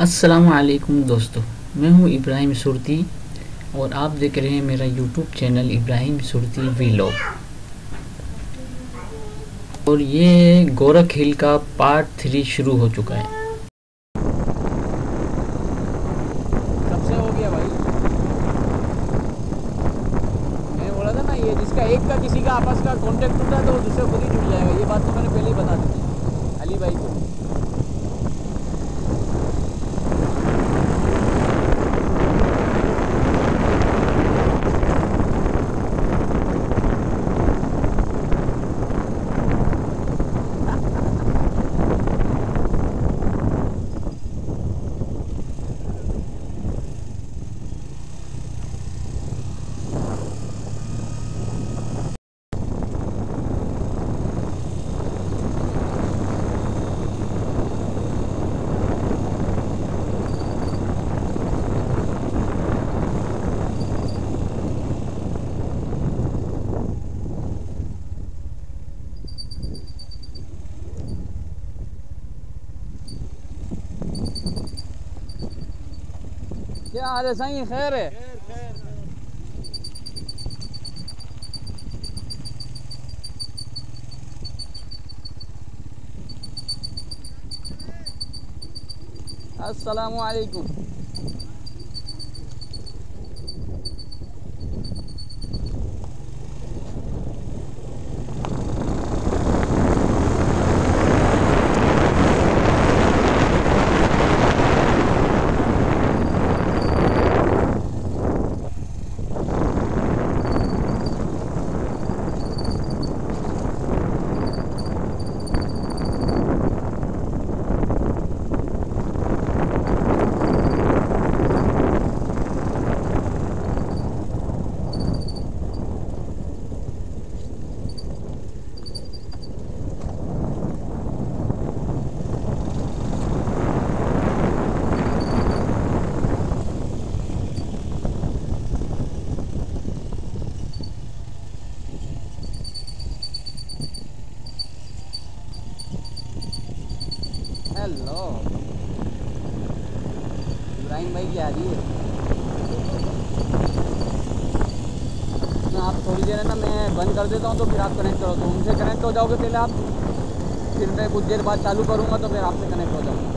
अस्सलामुअलैकुम दोस्तों, मैं हूं इब्राहिम सुरती और आप देख रहे हैं मेरा YouTube channel Ibrahim Surti vlog. और ये गोरख हिल का पार्ट 3 शुरू हो चुका है। सबसे हो गया भाई। मैंने बोला था ना, ये जिसका एक का किसी का आपस का कांटेक्ट टूटा है तो वो दूसरे खुद ही जुड़ जाएगा। ये बात तो मैंने पहले ही बता दी थी अली भाई को। क्या हाल है साईं? खैर है? अस्सलामु अलैकुम। हेलो इब्राहिम भाई, क्या हाल है? आप थोड़ी देर है ना, मैं बंद कर देता हूँ तो फिर आप कनेक्ट करो। तो उनसे कनेक्ट हो जाओगे पहले आप, फिर मैं कुछ देर बाद चालू करूँगा तो फिर आपसे कनेक्ट हो जाऊँगा।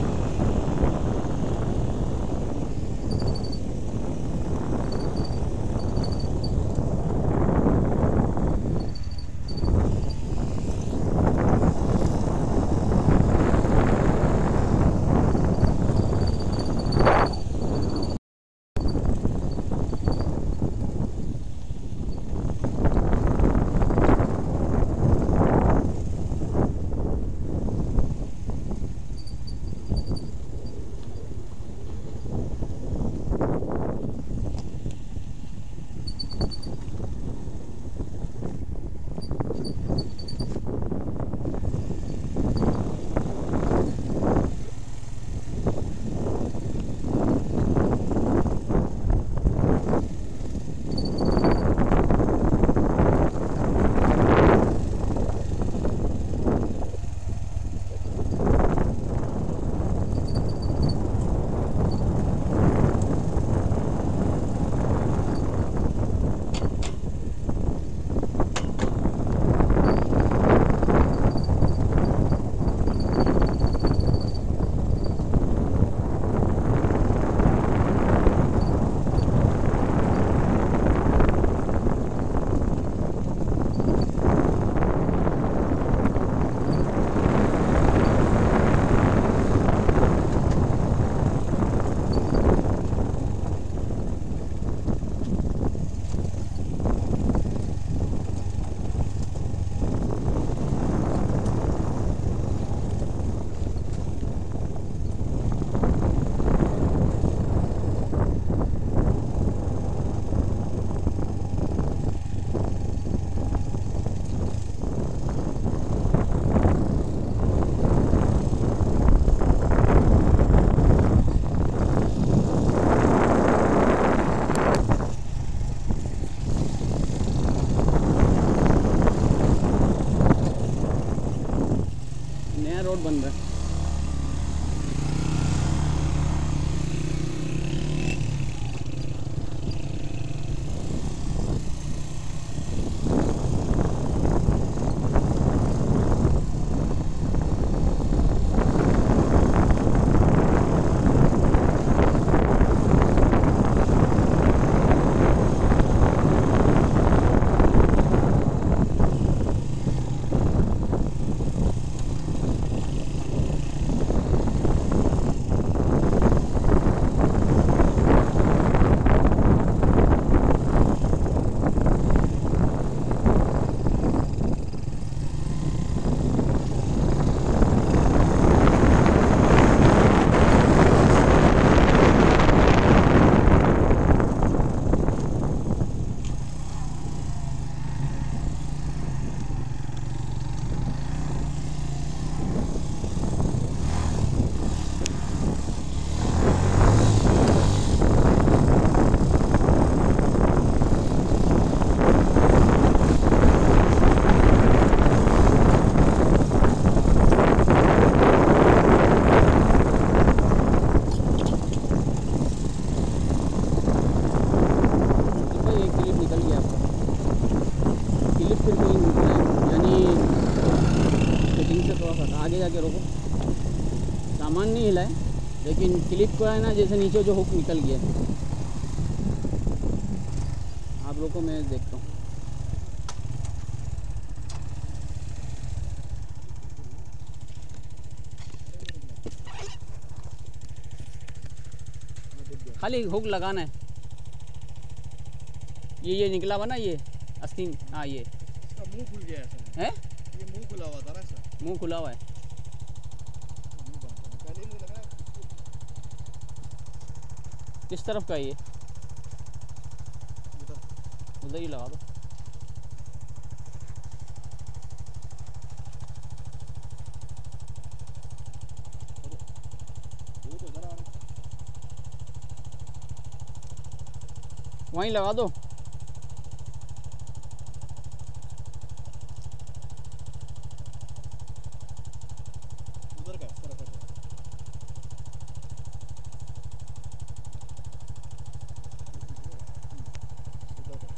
लेकिन क्लिप को है ना, जैसे नीचे जो हुक निकल गया। आप लोगों को मैं देखता हूँ। खाली हुक लगाना है। ये निकला हुआ ना, ये आस्तीन। हाँ, ये इसका मुंह खुल गया है। ये मुंह खुला हुआ था ना इसका। मुंह खुला हुआ है। मुंह बंद करना। पहले ही मुझे लगा किस तरफ का है ये? उधर। उधर ही लगा दो। वो तो इधर आ रहा है। वहीं लगा दो। उधर का इस तरफ है। उधर का।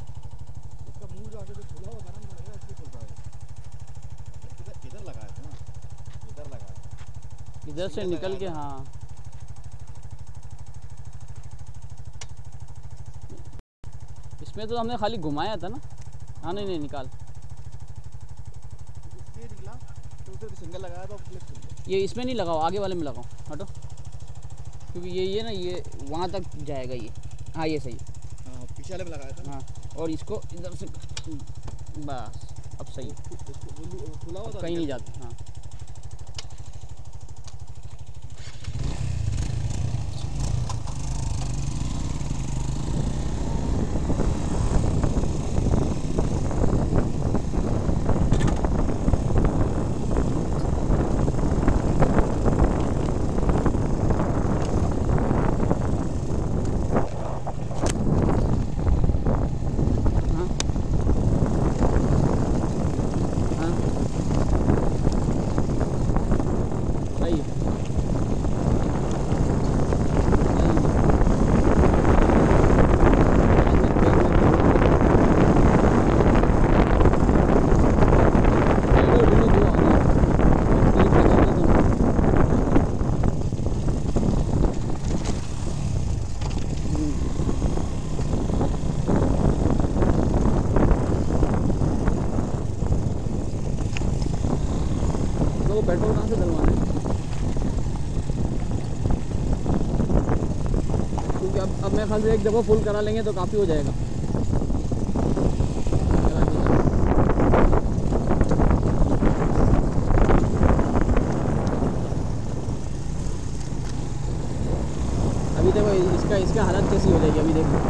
इसका मुंह जो आगे जो खुला हुआ था ना, मुझे लग रहा है इसलिए खुल रहा है। इधर लगाया था ना, इधर लगाया था। इधर से सिंगल निकल के। लगाया था। हाँ, इसमें तो हमने खाली घुमाया था ना। हाँ, नहीं निकाल। इसलिए निकला तो उधर सिंगल लगाया था, क्लिप खुल गया। ये इसमें नहीं लगाओ, आगे वाले में लगाओ। हटो, क्योंकि ये ना, ये वहाँ तक जाएगा ये। हाँ, ये सही है। हाँ, पीछे वाले में लगाया था ना। हाँ, और इसको इधर से बस, अब सही है। वो खुला हुआ था, कहीं नहीं जाते। हाँ, सही है। तो पेट्रोल कहाँ से डलवाना है? क्योंकि अब मैं ख्याल से एक दफ़ा फुल करा लेंगे तो काफ़ी हो जाएगा। अभी देखो इसका हालत कैसी हो जाएगी, अभी देखो।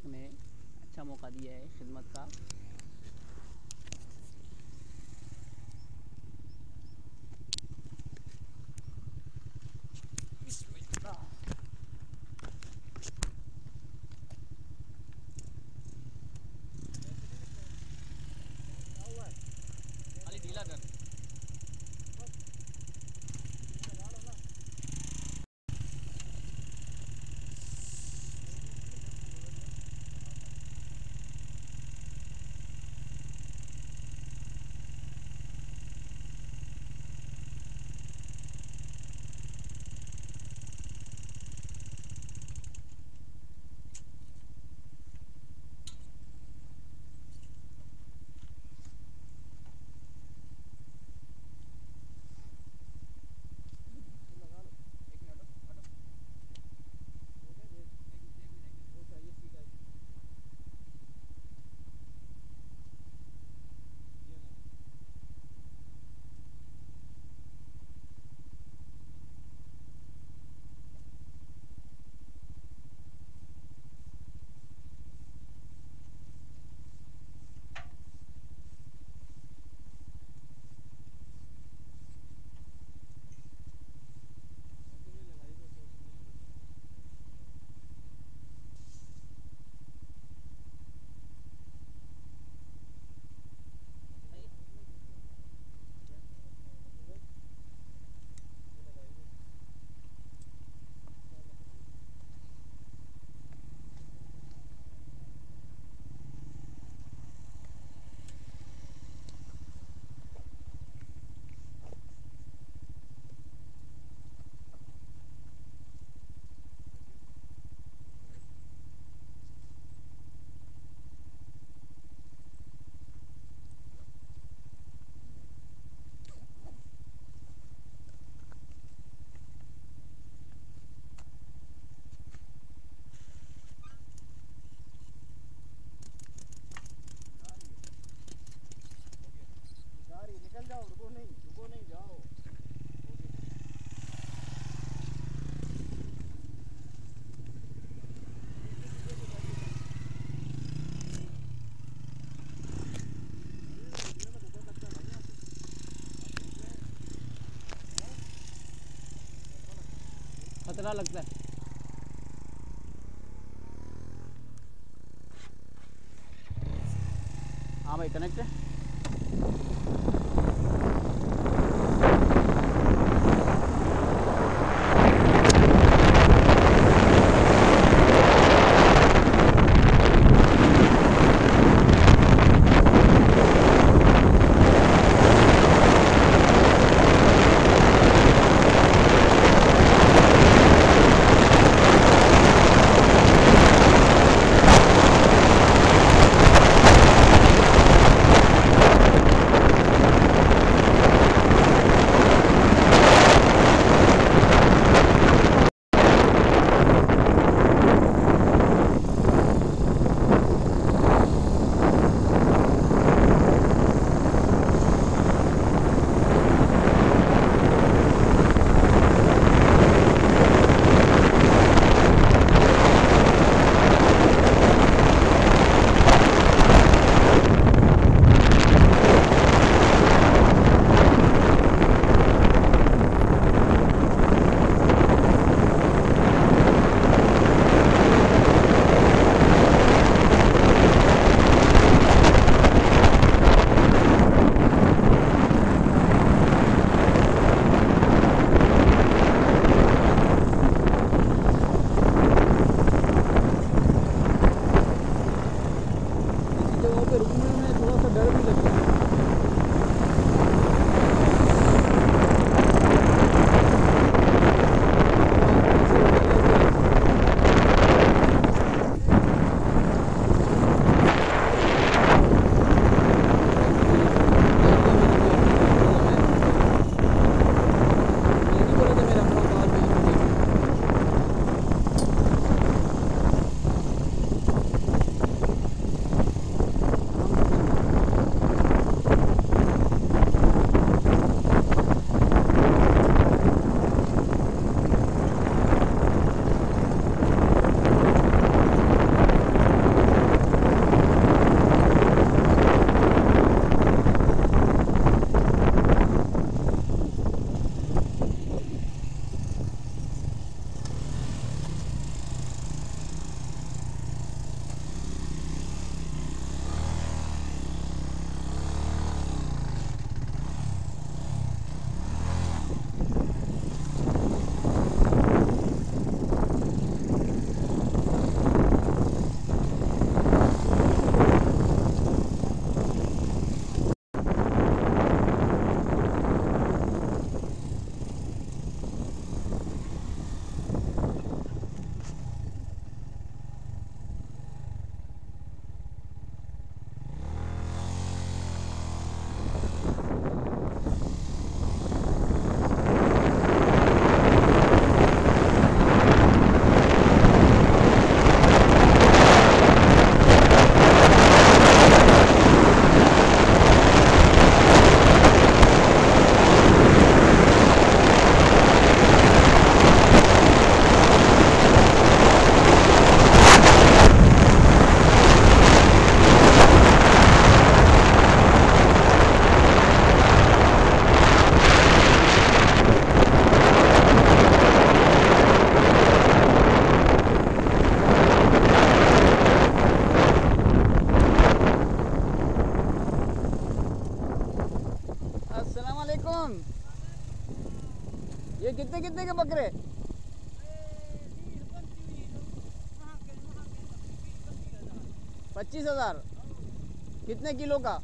ने अच्छा मौका दिया है खिदमत का। खाली ढीला कर। निकल जाओ, रुको नहीं जाओ। खतरा लगता है। हाँ भाई कनेक्ट है। है? 25,000। कितने किलो का?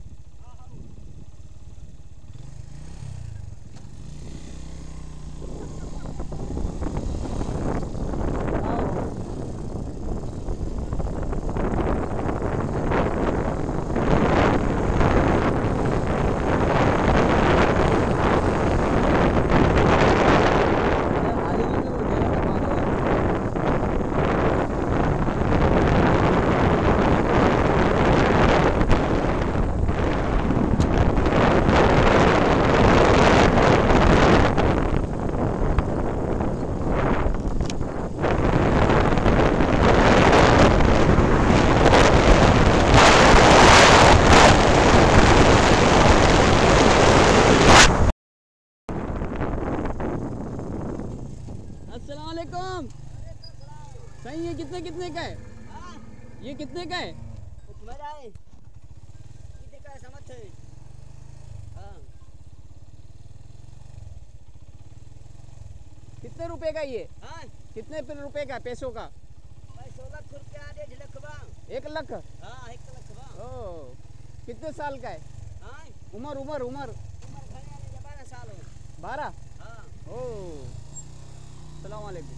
अस्सलामुअलैकुम। सही है, कितने कितने का है? ये कितने का है? कितने रुपए का ये? कितने रुपए का, पैसों का? 16 रुपया 1.5 लाख बा। 1 लाख? हाँ 1 लाख बा। ओ, कितने साल का है? हाँ उम्र उम्र उम्र? उम्र भले 12 साल हो। 12? हाँ ओ, अस्सलाम वालेकुम।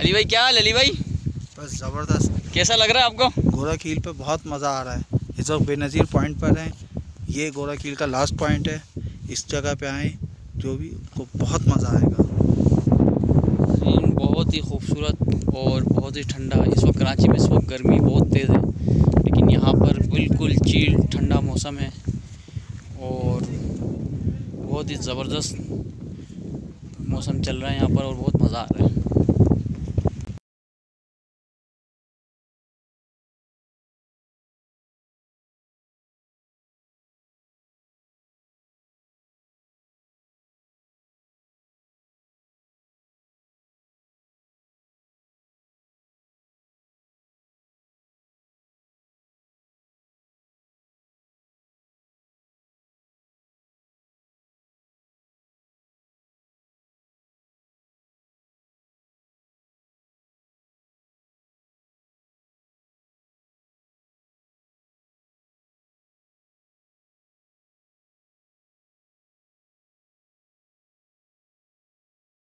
अली भाई क्या हाल है? अली भाई बस ज़बरदस्त। कैसा लग रहा है आपको? गोरा कील पे बहुत मज़ा आ रहा है। इस वक्त बेनज़ीर पॉइंट पर हैं। ये गोरा कील का लास्ट पॉइंट है। इस जगह पे आएँ जो भी को बहुत मज़ा आएगा। सीन बहुत ही खूबसूरत और बहुत ही ठंडा। इस वक्त कराची में इस वक्त गर्मी बहुत तेज़ है, लेकिन यहाँ पर बिल्कुल चिल ठंडा मौसम है और बहुत ही ज़बरदस्त मौसम चल रहा है यहाँ पर और बहुत मज़ा आ रहा है।